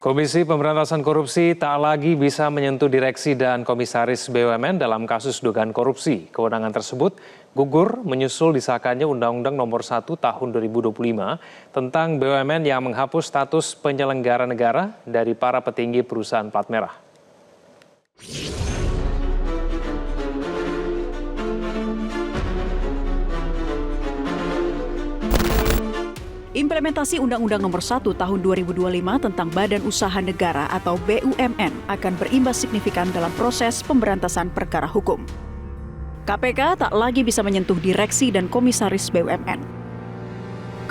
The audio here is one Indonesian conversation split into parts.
Komisi Pemberantasan Korupsi tak lagi bisa menyentuh direksi dan komisaris BUMN dalam kasus dugaan korupsi. Kewenangan tersebut gugur menyusul disahkannya Undang-Undang Nomor 1 Tahun 2025 tentang BUMN yang menghapus status penyelenggara negara dari para petinggi perusahaan plat merah. Implementasi Undang-Undang Nomor 1 Tahun 2025 tentang Badan Usaha Negara atau BUMN akan berimbas signifikan dalam proses pemberantasan perkara hukum. KPK tak lagi bisa menyentuh direksi dan komisaris BUMN.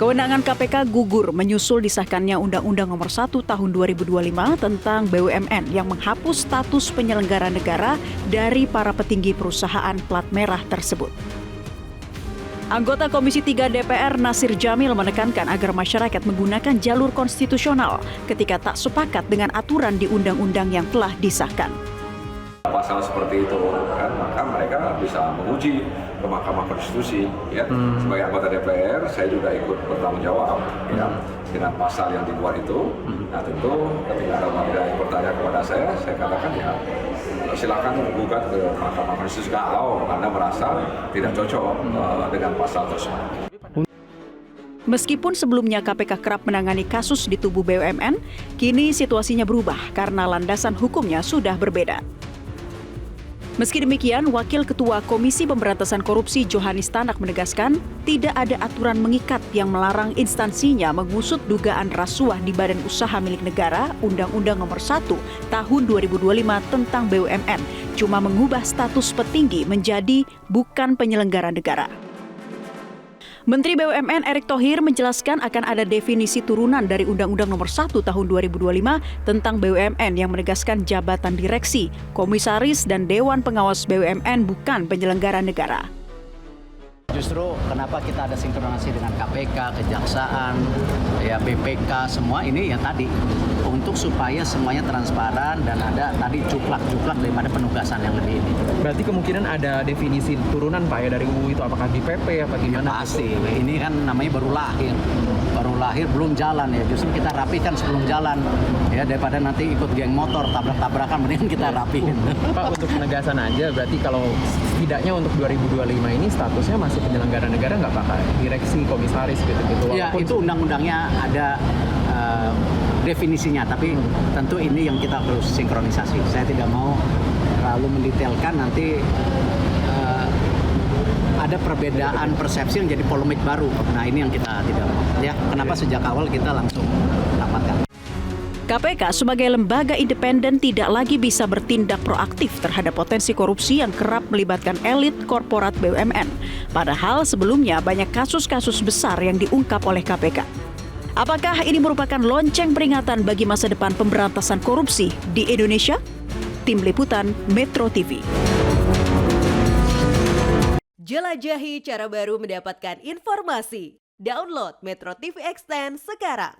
Kewenangan KPK gugur menyusul disahkannya Undang-Undang Nomor 1 Tahun 2025 tentang BUMN yang menghapus status penyelenggara negara dari para petinggi perusahaan plat merah tersebut. Anggota Komisi 3 DPR Nasir Jamil menekankan agar masyarakat menggunakan jalur konstitusional ketika tak sepakat dengan aturan di undang-undang yang telah disahkan. Pasal seperti itu kan, maka mereka bisa menguji ke Mahkamah Konstitusi. Ya. Sebagai anggota DPR, saya juga ikut bertanggung jawab ya, dengan pasal yang di luar itu. Nah tentu ketika ada warga yang bertanya kepada saya katakan ya silakan gugat ke Mahkamah Konstitusi kalau Anda merasa tidak cocok dengan pasal tersebut. Meskipun sebelumnya KPK kerap menangani kasus di tubuh BUMN, kini situasinya berubah karena landasan hukumnya sudah berbeda. Meski demikian, Wakil Ketua Komisi Pemberantasan Korupsi Johanis Tanak menegaskan tidak ada aturan mengikat yang melarang instansinya mengusut dugaan rasuah di Badan Usaha Milik Negara Undang-Undang Nomor 1 Tahun 2025 tentang BUMN, cuma mengubah status petinggi menjadi bukan penyelenggara negara. Menteri BUMN Erick Thohir menjelaskan akan ada definisi turunan dari Undang-Undang Nomor 1 Tahun 2025 tentang BUMN yang menegaskan jabatan direksi, komisaris, dan Dewan Pengawas BUMN bukan penyelenggara negara. Justru kenapa kita ada sinkronisasi dengan KPK, Kejaksaan, ya BPK, semua ini yang tadi untuk supaya semuanya transparan dan ada tadi juklak-juklak daripada penugasan yang lebih ini. Berarti kemungkinan ada definisi turunan Pak ya dari UU itu, apakah di PP apa gimana? Ya, pasti, ini kan namanya baru lahir belum jalan ya, justru kita rapikan sebelum jalan ya, daripada nanti ikut geng motor tabrak-tabrakan, mendingan kita rapiin. Pak, untuk penegasan aja, berarti kalau setidaknya untuk 2025 ini statusnya masih penyelenggara negara nggak Pak? Direksi, komisaris gitu-gitu? Ya, itu undang-undangnya ada definisinya, tapi tentu ini yang kita harus sinkronisasi. Saya tidak mau terlalu mendetailkan, nanti ada perbedaan persepsi yang jadi polemik baru. Nah, ini yang kita tidak mau. Ya, kenapa sejak awal kita langsung rapatkan. KPK sebagai lembaga independen tidak lagi bisa bertindak proaktif terhadap potensi korupsi yang kerap melibatkan elit korporat BUMN. Padahal sebelumnya banyak kasus-kasus besar yang diungkap oleh KPK. Apakah ini merupakan lonceng peringatan bagi masa depan pemberantasan korupsi di Indonesia? Tim Liputan Metro TV. Jelajahi cara baru mendapatkan informasi. Download Metro TV Extend sekarang.